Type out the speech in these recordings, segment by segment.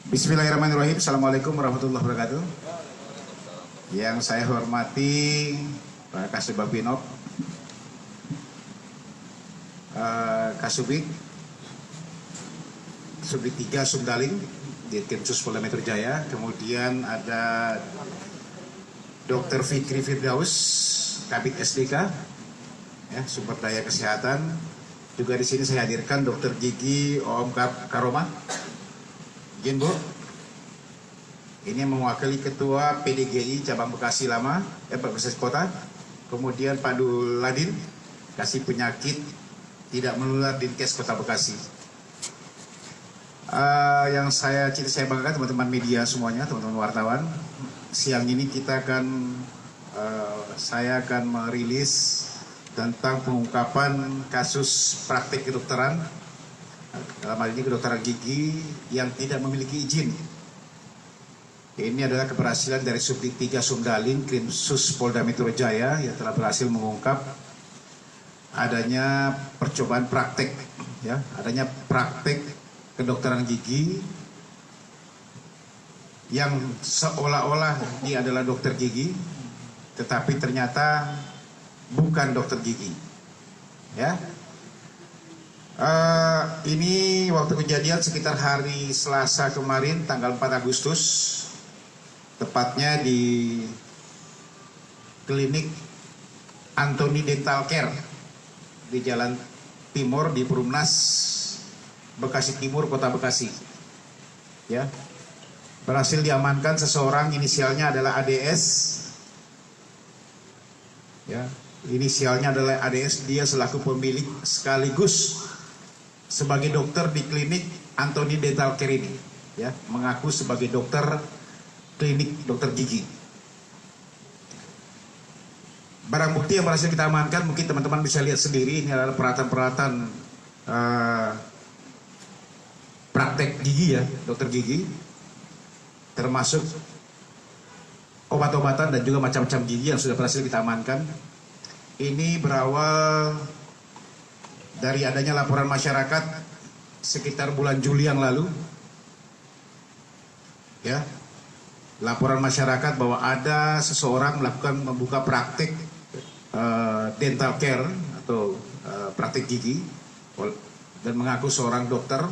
Bismillahirrahmanirrahim. Assalamualaikum warahmatullahi wabarakatuh. Yang saya hormati Pak Kasubag-Pinov, Kasubik, Subdit 3 Sumdaling, Dirkrimsus Polda Metro Jaya. Kemudian ada Dr. Fikri Firdaus, Kabid SDK, ya, Sumber Daya Kesehatan. Juga di sini saya hadirkan Dr. Gigi Om Karoma. Izin Bu, ini mewakili Ketua PDGI Cabang Bekasi Lama, Bekasi Kota. Kemudian Pak Duladin, Kasih Penyakit Tidak Menular Dinkes Kota Bekasi. Yang saya banggakan teman-teman media semuanya, teman-teman wartawan. Siang ini saya akan merilis tentang pengungkapan kasus praktik kedokteran, dalam hal ini kedokteran gigi yang tidak memiliki izin. Ini adalah keberhasilan dari Subdit 3 Sumdaling, Krimsus Polda Metro Jaya yang telah berhasil mengungkap adanya percobaan praktek, ya, adanya praktek kedokteran gigi yang seolah-olah dia adalah dokter gigi, tetapi ternyata bukan dokter gigi, ya. Ini waktu kejadian sekitar hari Selasa kemarin, tanggal 4 Agustus, tepatnya di klinik Anthony Dental Care di Jalan Timur di Perumnas Bekasi Timur, Kota Bekasi. Ya, berhasil diamankan seseorang, inisialnya adalah ADS. Ya, inisialnya adalah ADS. Dia selaku pemilik sekaligus sebagai dokter di klinik Anthony Dental Care ini, ya, mengaku sebagai dokter klinik dokter gigi. Barang bukti yang berhasil kita amankan, mungkin teman-teman bisa lihat sendiri, ini adalah peralatan-peralatan praktek gigi, ya, dokter gigi, termasuk obat-obatan dan juga macam-macam gigi yang sudah berhasil kita amankan. Ini berawal dari adanya laporan masyarakat sekitar bulan Juli yang lalu, ya, laporan masyarakat bahwa ada seseorang membuka praktik dental care atau praktik gigi dan mengaku seorang dokter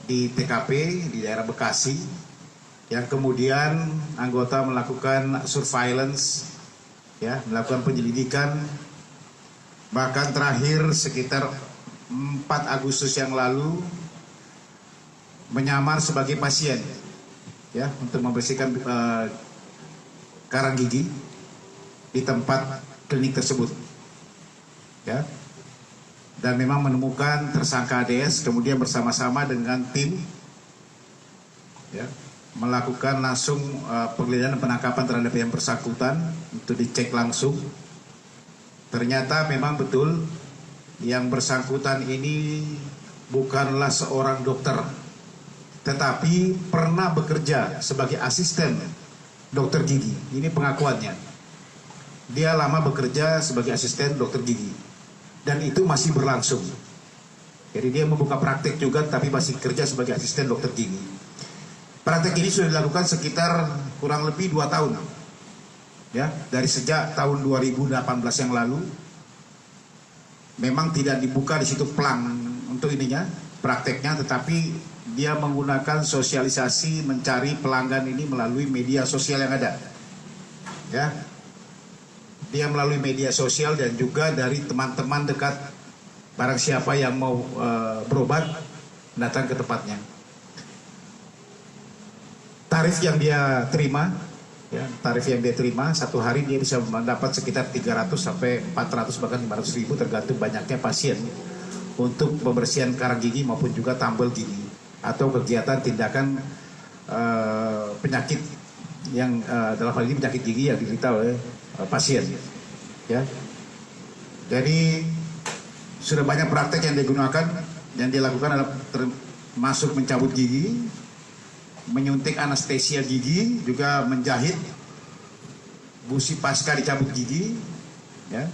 di TKP di daerah Bekasi, yang kemudian anggota melakukan surveillance, ya, melakukan penyelidikan. Bahkan terakhir sekitar 4 Agustus yang lalu menyamar sebagai pasien, ya, untuk membersihkan karang gigi di tempat klinik tersebut, ya. Dan memang menemukan tersangka ADS, kemudian bersama-sama dengan tim, ya, melakukan langsung penggeledahan dan penangkapan terhadap yang bersangkutan untuk dicek langsung. Ternyata memang betul yang bersangkutan ini bukanlah seorang dokter, tetapi pernah bekerja sebagai asisten dokter gigi. Ini pengakuannya. Dia lama bekerja sebagai asisten dokter gigi dan itu masih berlangsung. Jadi dia membuka praktek juga tapi masih kerja sebagai asisten dokter gigi. Praktek ini sudah dilakukan sekitar kurang lebih 2 tahun. Ya, dari sejak tahun 2018 yang lalu. Memang tidak dibuka di situ pelang untuk ininya, prakteknya, tetapi dia menggunakan sosialisasi mencari pelanggan ini melalui media sosial yang ada. Ya. Dia melalui media sosial dan juga dari teman-teman dekat, barang siapa yang mau berobat datang ke tempatnya. Tarif yang dia terima, ya, satu hari dia bisa mendapat sekitar 300 sampai 400 bahkan 500 ribu tergantung banyaknya pasien untuk pembersihan karang gigi maupun juga tambal gigi atau kegiatan tindakan penyakit yang dalam hal ini penyakit gigi yang diderita oleh pasien, ya. Jadi sudah banyak praktek yang digunakan, yang dilakukan adalah termasuk mencabut gigi, menyuntik anestesia gigi, juga menjahit busi pasca dicabut gigi, ya.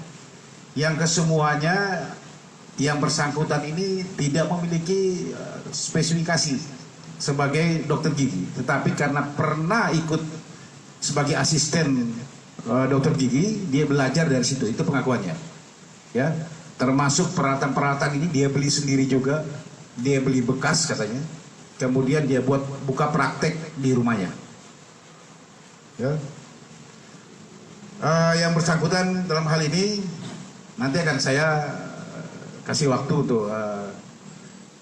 Yang kesemuanya yang bersangkutan ini tidak memiliki spesifikasi sebagai dokter gigi, tetapi karena pernah ikut sebagai asisten dokter gigi, dia belajar dari situ. Itu pengakuannya. Ya, termasuk peralatan-peralatan ini dia beli sendiri juga, dia beli bekas katanya. Kemudian dia buka praktek di rumahnya. Ya. Yang bersangkutan dalam hal ini nanti akan saya kasih waktu untuk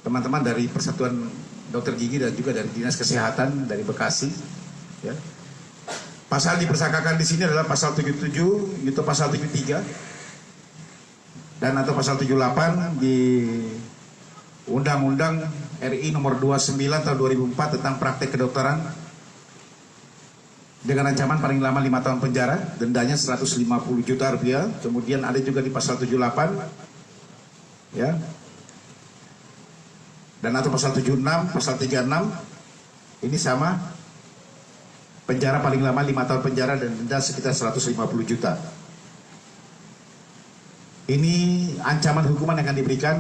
teman-teman dari Persatuan Dokter Gigi dan juga dari Dinas Kesehatan dari Bekasi. Ya. Pasal dipersangkakan di sini adalah pasal 77, itu pasal 73, dan atau pasal 78 di Undang-Undang RI nomor 29 tahun 2004 tentang praktek kedokteran, dengan ancaman paling lama 5 tahun penjara, dendanya 150 juta rupiah. Kemudian ada juga di pasal 78, ya, dan atau pasal 76, pasal 36, ini sama, penjara paling lama 5 tahun penjara dan denda sekitar 150 juta. Ini ancaman hukuman yang akan diberikan.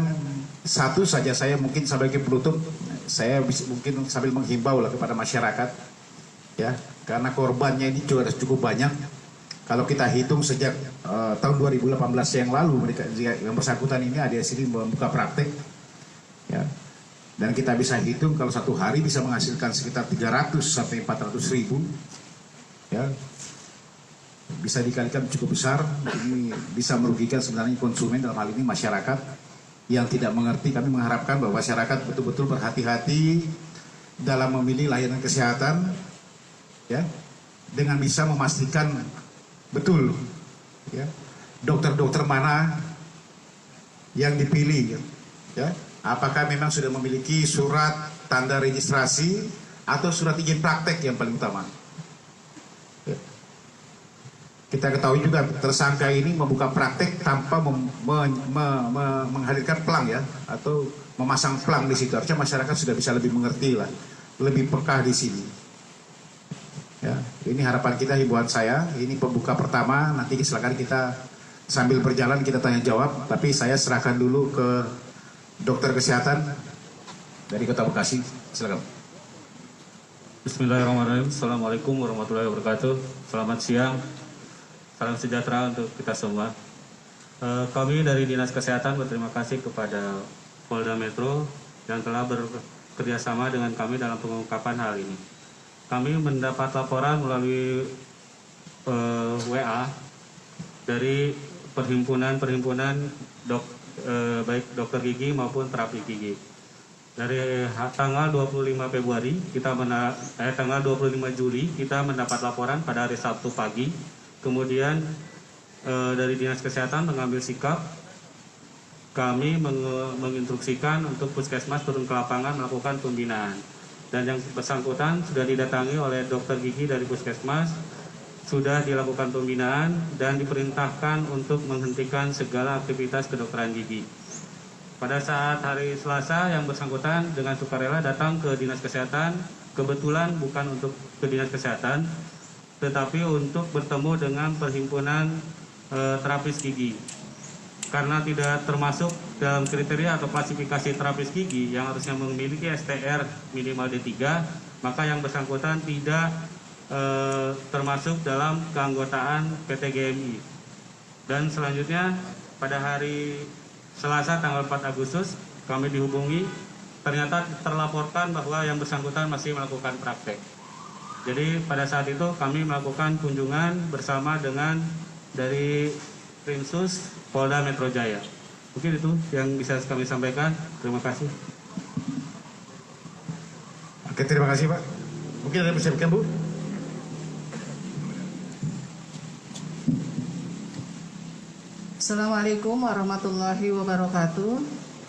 Satu saja, saya mungkin sebagai penutup, saya mungkin sambil menghimbau lah kepada masyarakat, ya, karena korbannya ini juga cukup banyak. Kalau kita hitung sejak tahun 2018 yang lalu, mereka yang bersangkutan ini ada di sini membuka praktek, ya, dan kita bisa hitung kalau satu hari bisa menghasilkan sekitar 300 sampai 400 ribu, ya, bisa dikalikan cukup besar. Ini bisa merugikan sebenarnya konsumen, dalam hal ini masyarakat yang tidak mengerti. Kami mengharapkan bahwa masyarakat betul-betul berhati-hati dalam memilih layanan kesehatan, ya, dengan bisa memastikan betul, ya, dokter-dokter mana yang dipilih, ya, apakah memang sudah memiliki surat tanda registrasi atau surat izin praktek yang paling utama. Ya. Kita ketahui juga tersangka ini membuka praktek tanpa menghadirkan pelang, ya, atau memasang pelang di situ. Harusnya masyarakat sudah bisa lebih mengerti lah, lebih peka di sini. Ya, ini harapan kita, himbauan saya. Ini pembuka pertama, nanti silakan kita sambil berjalan kita tanya jawab. Tapi saya serahkan dulu ke dokter kesehatan dari Kota Bekasi. Silakan. Bismillahirrahmanirrahim. Assalamualaikum warahmatullahi wabarakatuh. Selamat siang. Salam sejahtera untuk kita semua. Kami dari Dinas Kesehatan berterima kasih kepada Polda Metro yang telah bekerjasama dengan kami dalam pengungkapan hal ini. Kami mendapat laporan melalui WA dari perhimpunan baik dokter gigi maupun terapi gigi. Dari tanggal 25 Februari tanggal 25 Juli kita mendapat laporan pada hari Sabtu pagi. Kemudian dari Dinas Kesehatan mengambil sikap, kami menginstruksikan untuk Puskesmas turun ke lapangan melakukan pembinaan. Dan yang bersangkutan sudah didatangi oleh dokter gigi dari Puskesmas, sudah dilakukan pembinaan dan diperintahkan untuk menghentikan segala aktivitas kedokteran gigi. Pada saat hari Selasa, yang bersangkutan dengan sukarela datang ke Dinas Kesehatan, kebetulan bukan untuk ke Dinas Kesehatan, tetapi untuk bertemu dengan perhimpunan terapis gigi. Karena tidak termasuk dalam kriteria atau klasifikasi terapis gigi yang harusnya memiliki STR minimal D3, maka yang bersangkutan tidak termasuk dalam keanggotaan PT GMI. Dan selanjutnya pada hari Selasa tanggal 4 Agustus kami dihubungi, ternyata terlaporkan bahwa yang bersangkutan masih melakukan praktek. Jadi pada saat itu kami melakukan kunjungan bersama dengan dari Krimsus Polda Metro Jaya. Mungkin itu yang bisa kami sampaikan. Terima kasih. Oke, terima kasih Pak. Mungkin ada yang bisa Bu? Assalamualaikum warahmatullahi wabarakatuh.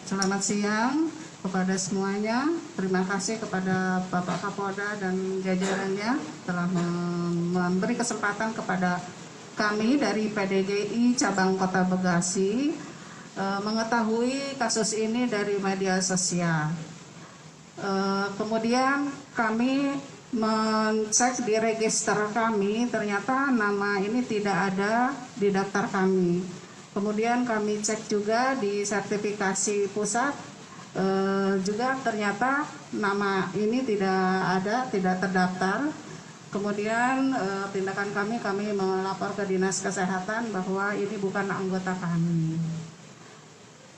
Selamat siang kepada semuanya. Terima kasih kepada Bapak Kapolda dan jajarannya telah memberi kesempatan kepada kami dari PDGI Cabang Kota Bekasi mengetahui kasus ini dari media sosial. Kemudian kami mencek di register kami, ternyata nama ini tidak ada di daftar kami. Kemudian kami cek juga di sertifikasi pusat, Juga ternyata nama ini tidak terdaftar. Kemudian tindakan kami melapor ke Dinas Kesehatan bahwa ini bukan anggota kami.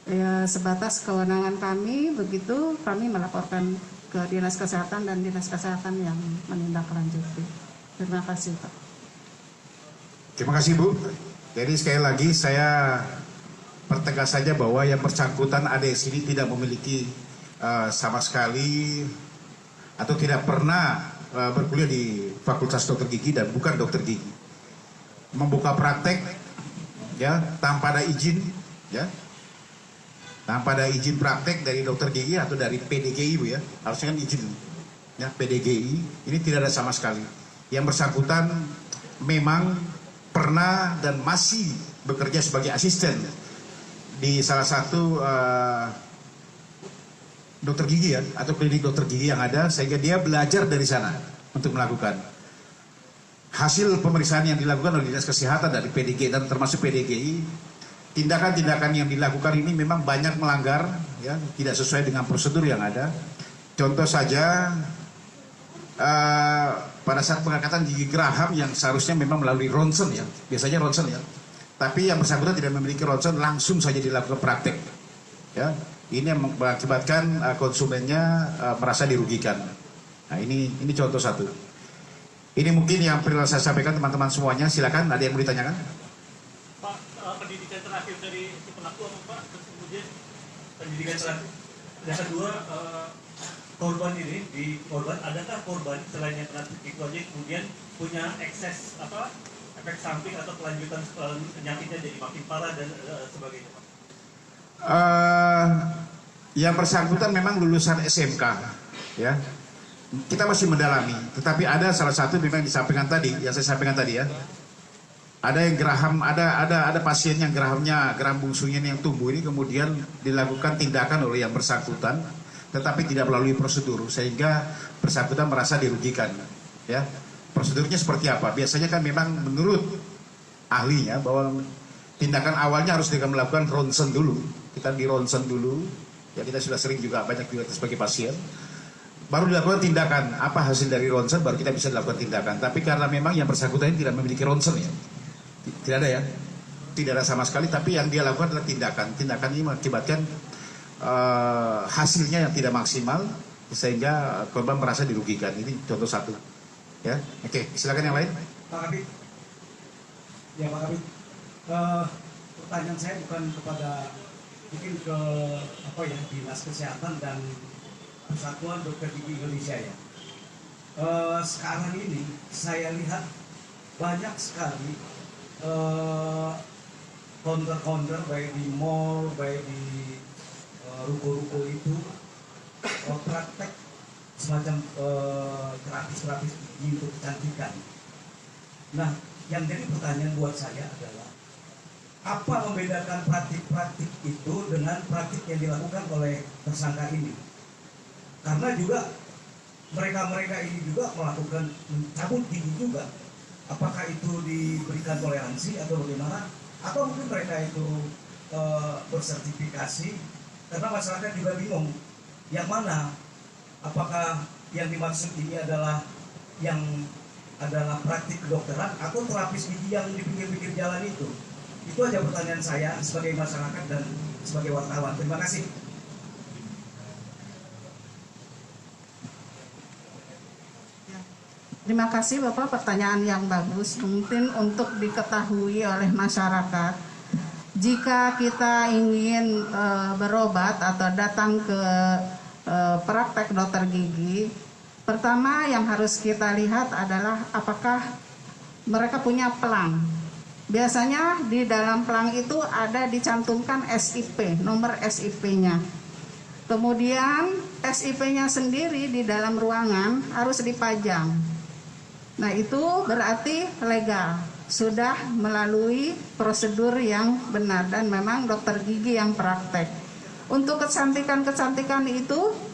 Ya, sebatas kewenangan kami, begitu kami melaporkan ke Dinas Kesehatan dan Dinas Kesehatan yang menindaklanjuti. Terima kasih, Pak. Terima kasih, Bu. Jadi sekali lagi saya pertegas saja bahwa yang bersangkutan ADS ini tidak memiliki sama sekali atau tidak pernah berkuliah di Fakultas Dokter Gigi dan bukan dokter gigi. Membuka praktek ya tanpa ada izin ya. Tanpa ada izin praktek dari dokter gigi atau dari PDGI, Bu ya. Harusnya kan izin ya PDGI. Ini tidak ada sama sekali. Yang bersangkutan memang pernah dan masih bekerja sebagai asisten di salah satu dokter gigi ya, atau klinik dokter gigi yang ada, sehingga dia belajar dari sana untuk melakukan. Hasil pemeriksaan yang dilakukan oleh Dinas Kesehatan dari PDGI dan termasuk PDGI, tindakan-tindakan yang dilakukan ini memang banyak melanggar, ya, tidak sesuai dengan prosedur yang ada. Contoh saja, pada saat pengangkatan gigi geraham yang seharusnya memang melalui ronsen ya, biasanya ronsen ya, tapi yang bersangkutan tidak memiliki ronsen, langsung saja dilakukan praktek, ya. Ini yang mengakibatkan konsumennya merasa dirugikan. Nah, ini contoh satu. Ini mungkin yang perlu saya sampaikan teman-teman semuanya. Silakan, ada yang mau ditanyakan? Pak, pendidikan terakhir dari si pelaku apa Pak? Terus kemudian pendidikan terakhir. Yang kedua, korban ini di korban, adakah korban selain yang terakhir itu aja kemudian punya ekses apa efek samping atau kelanjutan penyakitnya jadi makin parah dan sebagainya Pak? Yang bersangkutan memang lulusan SMK, ya. Kita masih mendalami, tetapi ada salah satu memang disampaikan tadi, yang saya sampaikan tadi ya. Ada yang geraham, ada pasien yang geraham bungsunya yang tumbuh ini kemudian dilakukan tindakan oleh yang bersangkutan, tetapi tidak melalui prosedur sehingga bersangkutan merasa dirugikan, ya. Prosedurnya seperti apa? Biasanya kan memang menurut ahlinya bahwa tindakan awalnya harus dengan melakukan ronsen dulu. Kita di ronsen dulu, ya kita sudah sering juga banyak juga sebagai pasien. Baru dilakukan tindakan, apa hasil dari ronsen baru kita bisa dilakukan tindakan. Tapi karena memang yang bersangkutan ini tidak memiliki ronsen ya, tidak ada ya, tidak ada sama sekali. Tapi yang dia lakukan adalah tindakan. Tindakan ini mengakibatkan hasilnya yang tidak maksimal sehingga korban merasa dirugikan. Ini contoh satu. Ya, oke, silakan yang lain. Pak Kabit. Ya Pak Kabit. Pertanyaan saya bukan kepada mungkin ke apa ya Dinas Kesehatan dan Persatuan Dokter Gigi Indonesia ya. Sekarang ini saya lihat banyak sekali counter-counter baik di mall, baik di ruko-ruko itu praktek semacam terapis-terapis gigi untuk kecantikan. Nah, yang jadi pertanyaan buat saya adalah apa membedakan praktik-praktik itu dengan praktik yang dilakukan oleh tersangka ini? Karena juga mereka-mereka ini juga melakukan mencabut gigi juga. Apakah itu diberikan toleransi atau bagaimana? Atau mungkin mereka itu bersertifikasi? Karena masyarakat juga bingung yang mana? Apakah yang dimaksud ini adalah praktik kedokteran atau terapis gigi yang di pinggir-pinggir jalan itu? Itu aja pertanyaan saya sebagai masyarakat dan sebagai wartawan. Terima kasih. Terima kasih Bapak, pertanyaan yang bagus. Mungkin untuk diketahui oleh masyarakat, jika kita ingin berobat atau datang ke praktek dokter gigi, pertama yang harus kita lihat adalah apakah mereka punya pelang. Biasanya di dalam pelang itu ada dicantumkan SIP, nomor SIP-nya. Kemudian SIP-nya sendiri di dalam ruangan harus dipajang. Nah, itu berarti legal, sudah melalui prosedur yang benar dan memang dokter gigi yang praktek. Untuk kecantikan-kecantikan itu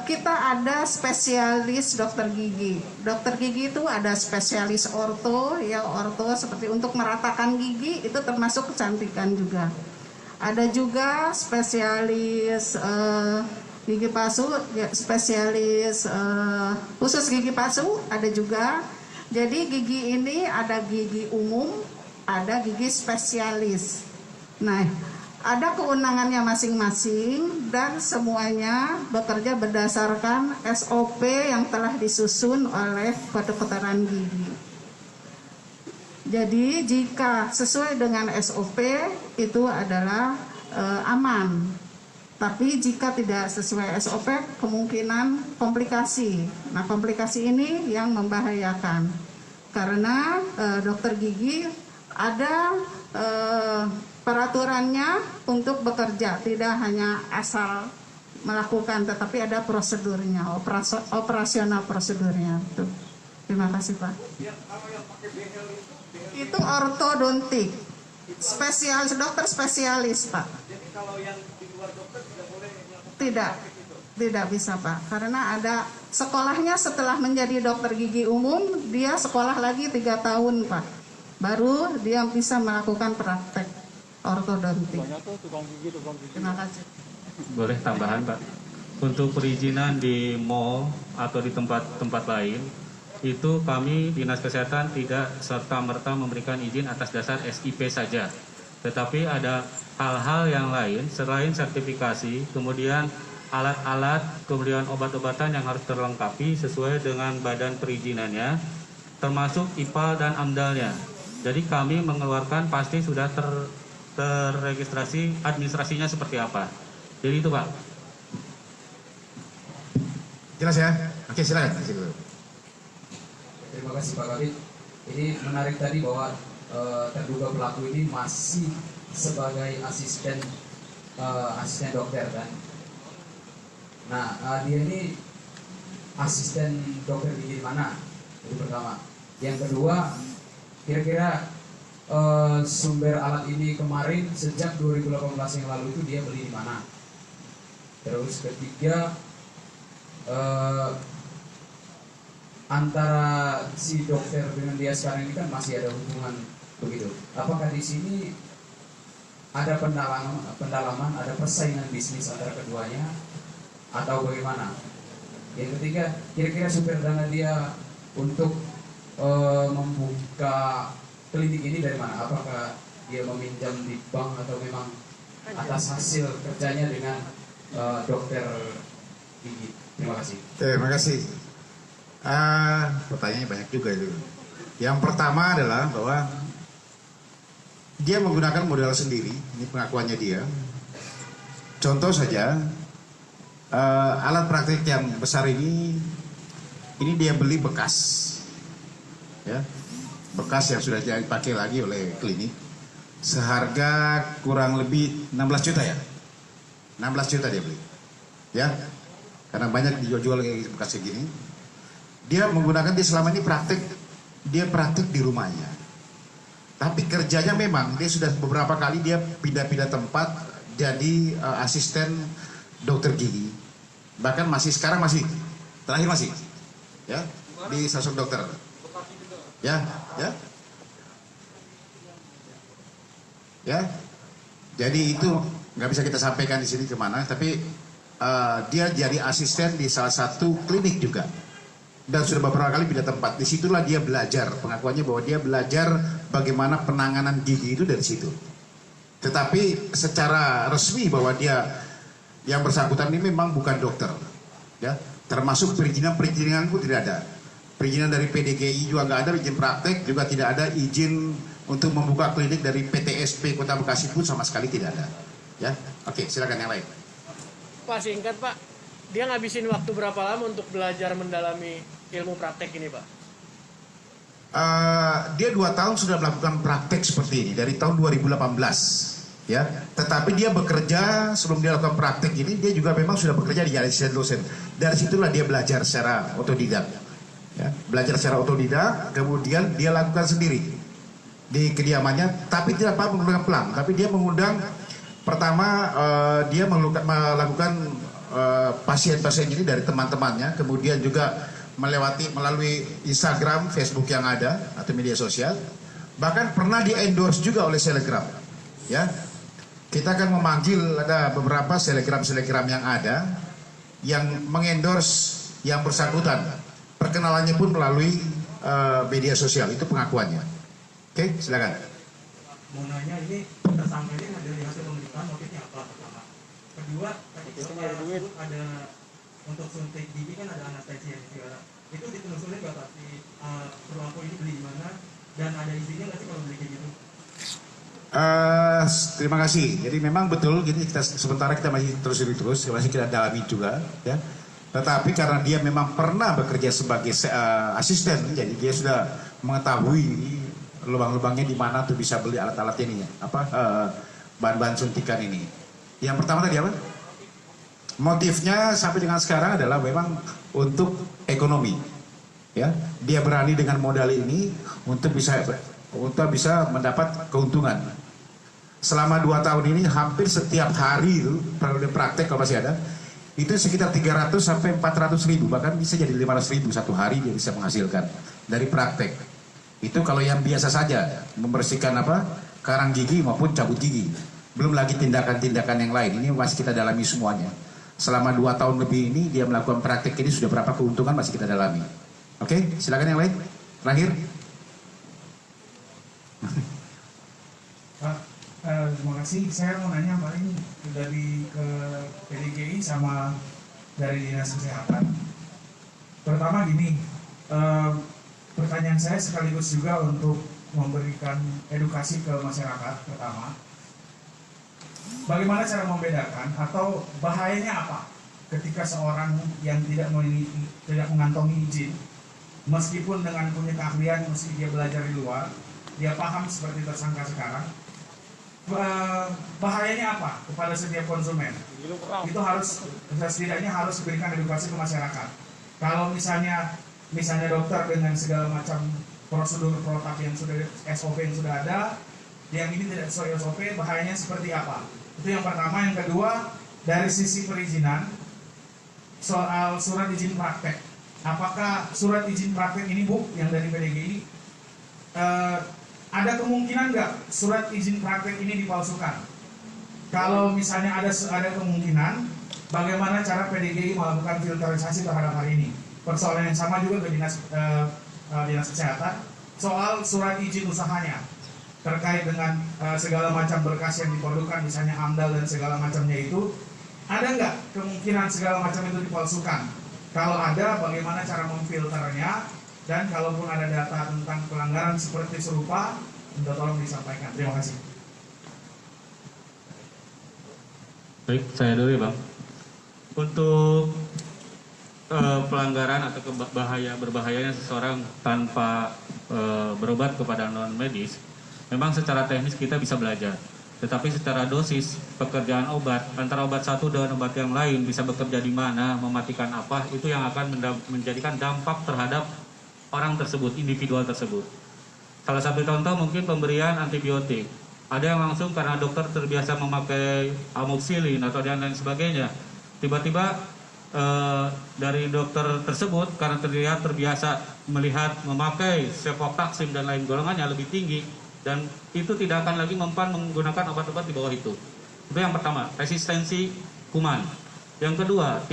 kita ada spesialis dokter gigi. Dokter gigi itu ada spesialis orto, ya orto seperti untuk meratakan gigi itu termasuk kecantikan juga. Ada juga spesialis gigi palsu, spesialis khusus gigi palsu ada juga. Jadi gigi ini ada gigi umum, ada gigi spesialis. Nah, ada kewenangannya masing-masing dan semuanya bekerja berdasarkan SOP yang telah disusun oleh kedokteran gigi. Jadi jika sesuai dengan SOP itu adalah aman. Tapi jika tidak sesuai SOP kemungkinan komplikasi. Nah, komplikasi ini yang membahayakan. Karena dokter gigi ada peraturannya untuk bekerja, tidak hanya asal melakukan, tetapi ada prosedurnya, operasional prosedurnya. Tuh. Terima kasih Pak. Itu ortodontik, spesialis, dokter spesialis Pak. Jadi kalau yang di luar dokter tidak boleh melakukan Tidak bisa Pak, karena ada sekolahnya setelah menjadi dokter gigi umum, dia sekolah lagi 3 tahun Pak. Baru dia bisa melakukan praktek ortodontik. Terima kasih. Boleh tambahan Pak? Untuk perizinan di mall atau di tempat-tempat lain, itu kami Dinas Kesehatan tidak serta-merta memberikan izin atas dasar SIP saja. Tetapi ada hal-hal yang lain selain sertifikasi, kemudian alat-alat, kemudian obat-obatan yang harus terlengkapi sesuai dengan badan perizinannya, termasuk IPA dan AMDAL-nya. Jadi kami mengeluarkan pasti sudah terregistrasi administrasinya seperti apa. Jadi itu Pak. Jelas ya? Oke, silakan. Terima kasih Pak Kabit. Ini menarik tadi bahwa terduga pelaku ini masih sebagai asisten dokter kan. Nah, dia ini asisten dokter gigi mana? Itu pertama. Yang kedua, kira-kira sumber alat ini kemarin sejak 2018 yang lalu itu dia beli di mana? Terus ketiga, antara si dokter dengan dia sekarang ini kan masih ada hubungan begitu. Apakah di sini ada pendalaman, ada persaingan bisnis antara keduanya atau bagaimana? Yang ketiga, kira-kira sumber dana dia untuk membuka klinik ini dari mana? Apakah dia meminjam di bank atau memang atas hasil kerjanya dengan dokter gigi? Terima kasih. Terima kasih. Pertanyaannya banyak juga itu. Yang pertama adalah bahwa dia menggunakan modal sendiri. Ini pengakuannya dia. Contoh saja, alat praktik yang besar ini dia beli bekas, ya, bekas yang sudah dipakai lagi oleh klinik, seharga kurang lebih 16 juta ya, 16 juta dia beli, ya, karena banyak dijual kayak bekas kayak gini. Dia menggunakan, dia selama ini dia praktik di rumahnya. Tapi kerjanya memang dia sudah beberapa kali dia pindah-pindah tempat jadi asisten dokter gigi. Bahkan terakhir masih, ya, di sosok dokter. Ya. Jadi itu nggak bisa kita sampaikan di sini kemana. Tapi dia jadi asisten di salah satu klinik juga. Dan sudah beberapa kali pindah tempat. Disitulah dia belajar. Pengakuannya bahwa dia belajar bagaimana penanganan gigi itu dari situ. Tetapi secara resmi bahwa dia yang bersangkutan ini memang bukan dokter, ya. Termasuk perizinan pun tidak ada. Perizinan dari PDGI juga nggak ada, izin praktek juga tidak ada, izin untuk membuka klinik dari PTSP Kota Bekasi pun sama sekali tidak ada. Ya, oke, silakan yang lain. Pak, singkat Pak, dia ngabisin waktu berapa lama untuk belajar mendalami ilmu praktek ini Pak? Dia 2 tahun sudah melakukan praktek seperti ini dari tahun 2018, ya. Tetapi dia bekerja sebelum dia lakukan praktek ini, dia juga memang sudah bekerja di asisten dosen. Dari situlah dia belajar secara otodidak, ya. Belajar secara otodidak, kemudian dia lakukan sendiri di kediamannya, tapi tidak menggunakan pelang, tapi dia mengundang pertama dia melakukan pasien-pasien ini dari teman-temannya, kemudian juga melalui Instagram, Facebook yang ada atau media sosial, bahkan pernah di endorse juga oleh Telegram, ya. kita akan memanggil, ada beberapa selebgram yang ada yang mengendorse yang bersangkutan. Perkenalannya pun melalui media sosial, itu pengakuannya. Oke, silakan. Mau nanya, ini tersangka ini dari hasil pemeriksaan motifnya apa pertama? Kedua, tadi sebut ada untuk suntik gigi kan ada anestesia segala. Itu ditelusurin nggak Pak? Si perlaku ini beli di mana dan ada izinnya nggak sih kalau beli kayak gitu? Terima kasih. Jadi memang betul, gini sementara kita masih terus masih kita dalami juga, ya. Tetapi karena dia memang pernah bekerja sebagai asisten, jadi dia sudah mengetahui lubang-lubangnya di mana tuh bisa beli alat-alat ini, bahan-bahan suntikan ini. Yang pertama tadi apa? Motifnya sampai dengan sekarang adalah memang untuk ekonomi, ya. Dia berani dengan modal ini untuk bisa mendapat keuntungan. Selama 2 tahun ini hampir setiap hari itu praktek kalau masih ada, itu sekitar 300 sampai 400 ribu, bahkan bisa jadi 500 ribu satu hari dia bisa menghasilkan dari praktek. Itu kalau yang biasa saja, membersihkan karang gigi maupun cabut gigi. Belum lagi tindakan-tindakan yang lain, ini masih kita dalami semuanya. Selama 2 tahun lebih ini dia melakukan praktek ini, sudah berapa keuntungan masih kita dalami. Oke, silakan yang lain. Terakhir. Pak, terima kasih. Saya mau nanya paling dari ke PDGI sama dari Dinas Kesehatan. Pertama gini, pertanyaan saya sekaligus juga untuk memberikan edukasi ke masyarakat. Pertama, bagaimana cara membedakan atau bahayanya apa ketika seorang yang tidak mengantongi izin, meskipun dengan punya keahlian, meski dia belajar di luar, dia paham seperti tersangka sekarang, bahayanya apa kepada setiap konsumen? Itu harus setidaknya harus diberikan edukasi ke masyarakat. Kalau misalnya dokter dengan segala macam prosedur protap yang sudah SOP yang sudah ada, yang ini tidak sesuai SOP, bahayanya seperti apa? Itu yang pertama. Yang kedua, dari sisi perizinan, soal surat izin praktek. Apakah surat izin praktek ini, Bu, yang dari PDGI, ada kemungkinan nggak surat izin praktek ini dipalsukan? Kalau misalnya ada kemungkinan, bagaimana cara PDGI melakukan filterisasi terhadap hal ini? Persoalan yang sama juga ke Dinas Kesehatan, soal surat izin usahanya, terkait dengan segala macam berkas yang diperlukan, misalnya AMDAL dan segala macamnya itu, ada nggak kemungkinan segala macam itu dipalsukan? Kalau ada, bagaimana cara memfilternya? Dan kalaupun ada data tentang pelanggaran seperti serupa, minta tolong disampaikan. Terima kasih. Baik, saya dulu ya Bang. Untuk pelanggaran atau berbahayanya seseorang tanpa berobat kepada non medis, memang secara teknis kita bisa belajar. Tetapi secara dosis pekerjaan obat antara obat satu dengan obat yang lain bisa bekerja di mana, mematikan apa, itu yang akan menjadikan dampak terhadap orang tersebut, individual tersebut. Salah satu contoh mungkin pemberian antibiotik. Ada yang langsung karena dokter terbiasa memakai amoxicillin atau dan lain sebagainya. Tiba-tiba dari dokter tersebut karena terbiasa melihat memakai cefotaxim dan lain golongannya lebih tinggi, dan itu tidak akan lagi mempan menggunakan obat-obat di bawah itu. Itu yang pertama, resistensi kuman. Yang kedua,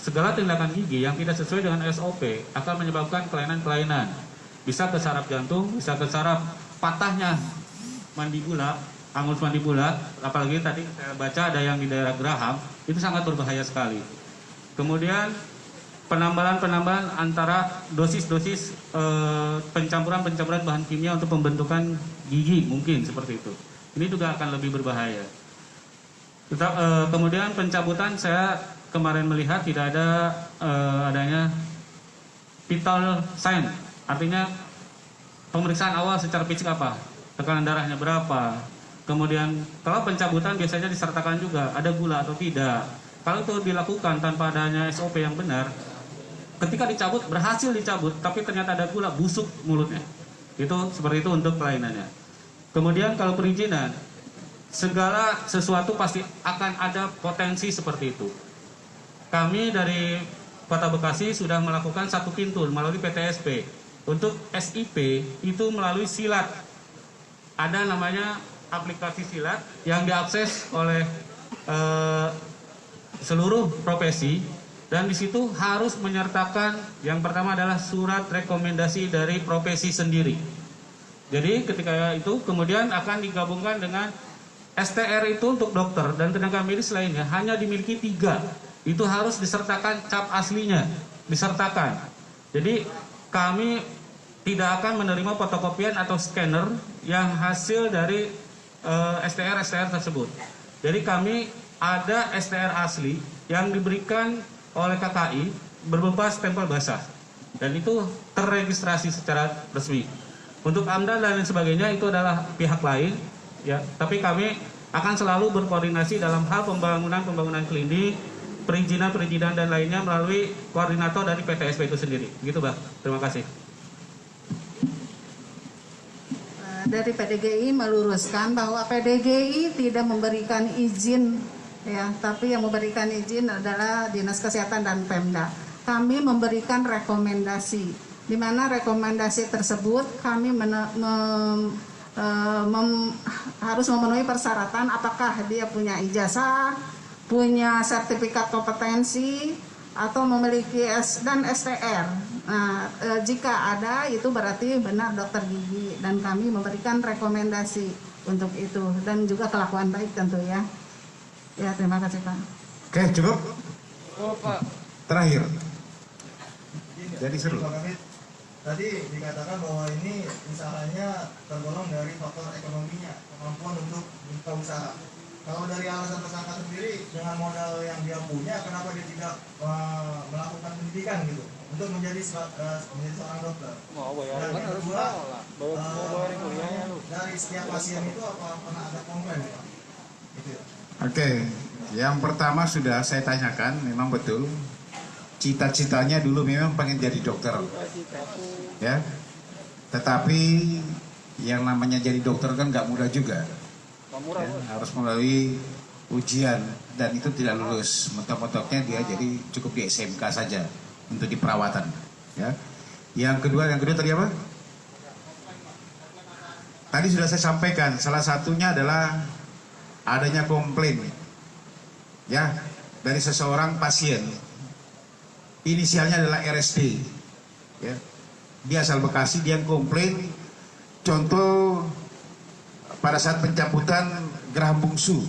segala tindakan gigi yang tidak sesuai dengan SOP akan menyebabkan kelainan-kelainan. Bisa ke saraf jantung, bisa ke saraf patahnya mandibula, angus mandibula, apalagi tadi saya baca ada yang di daerah geraham, itu sangat berbahaya sekali. Kemudian penambahan antara dosis-dosis pencampuran bahan kimia untuk pembentukan gigi mungkin seperti itu. Ini juga akan lebih berbahaya. Kemudian pencabutan, saya kemarin melihat tidak ada adanya vital sign, artinya pemeriksaan awal secara fisik apa, tekanan darahnya berapa. Kemudian kalau pencabutan biasanya disertakan juga ada gula atau tidak. Kalau itu dilakukan tanpa adanya SOP yang benar, ketika berhasil dicabut, tapi ternyata ada gula, busuk mulutnya. Itu seperti itu untuk kelainannya. Kemudian kalau perizinan, segala sesuatu pasti akan ada potensi seperti itu. Kami dari Kota Bekasi sudah melakukan satu pintu melalui PTSP. Untuk SIP itu melalui silat. Ada namanya aplikasi silat yang diakses oleh seluruh profesi, dan di situ harus menyertakan yang pertama adalah surat rekomendasi dari profesi sendiri. Jadi ketika itu kemudian akan digabungkan dengan STR itu untuk dokter dan tenaga medis lainnya hanya dimiliki 3. Itu harus disertakan cap aslinya, disertakan. Jadi kami tidak akan menerima fotokopian atau scanner yang hasil dari STR tersebut. Jadi kami ada STR asli yang diberikan oleh KKI berupa stempel basah dan itu terregistrasi secara resmi. Untuk AMDAL dan lain sebagainya itu adalah pihak lain, ya. Tapi kami akan selalu berkoordinasi dalam hal pembangunan klinik, perizinan dan lainnya melalui koordinator dari PTSP itu sendiri. Gitu, Bang. Terima kasih. Dari PDGI meluruskan bahwa PDGI tidak memberikan izin, ya, tapi yang memberikan izin adalah Dinas Kesehatan dan Pemda. Kami memberikan rekomendasi, di mana rekomendasi tersebut kami harus memenuhi persyaratan apakah dia punya ijazah, punya sertifikat kompetensi, atau memiliki dan STR. Nah, jika ada itu berarti benar dokter gigi, dan kami memberikan rekomendasi untuk itu dan juga kelakuan baik tentu ya. Ya, terima kasih Pak. Oke, cukup. Oh Pak, Terakhir. Gini, Jadi seru. Pak Kabit, tadi dikatakan bahwa ini usahanya tergolong dari faktor ekonominya, kemampuan untuk buka usaha. Kalau dari alasan tersangka sendiri dengan modal yang dia punya, kenapa dia tidak melakukan pendidikan gitu untuk menjadi seorang dokter? Dan yang kedua, dari setiap pasien itu apa pernah ada komplain, Pak? Gitu ya. Oke, yang pertama sudah saya tanyakan, memang betul cita-citanya dulu memang pengen jadi dokter, ya. Tetapi yang namanya jadi dokter kan nggak mudah juga, ya, harus melalui ujian dan itu tidak lulus. Mentok-mentoknya dia jadi cukup di SMK saja untuk di perawatan, ya. Yang kedua tadi apa? Tadi sudah saya sampaikan, salah satunya adalah adanya komplain, ya, dari seseorang pasien. Inisialnya adalah RSD, ya. Dia asal Bekasi, dia komplain. Contoh pada saat pencabutan geraham bungsu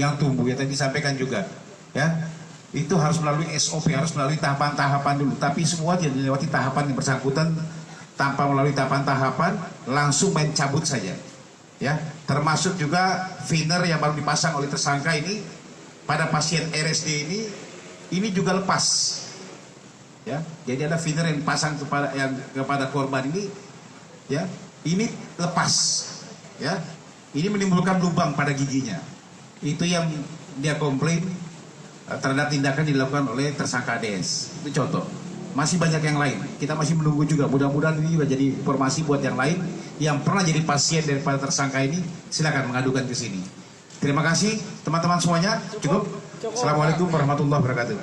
yang tumbuh, ya tadi disampaikan juga, ya. Itu harus melalui SOP, harus melalui tahapan-tahapan dulu. Tapi semua tidak dilewati tahapan yang bersangkutan, tanpa melalui tahapan-tahapan langsung main cabut saja. Ya, termasuk juga veneer yang baru dipasang oleh tersangka ini pada pasien RSD ini juga lepas, ya. Jadi ada veneer yang dipasang kepada korban ini, ya, ini lepas, ya. Ini menimbulkan lubang pada giginya. Itu yang dia komplain terhadap tindakan dilakukan oleh tersangka DS. Itu contoh. Masih banyak yang lain. Kita masih menunggu juga. Mudah-mudahan ini juga jadi informasi buat yang lain yang pernah jadi pasien daripada tersangka ini. Silakan mengadukan ke sini. Terima kasih teman-teman semuanya. Cukup. Assalamualaikum warahmatullahi wabarakatuh.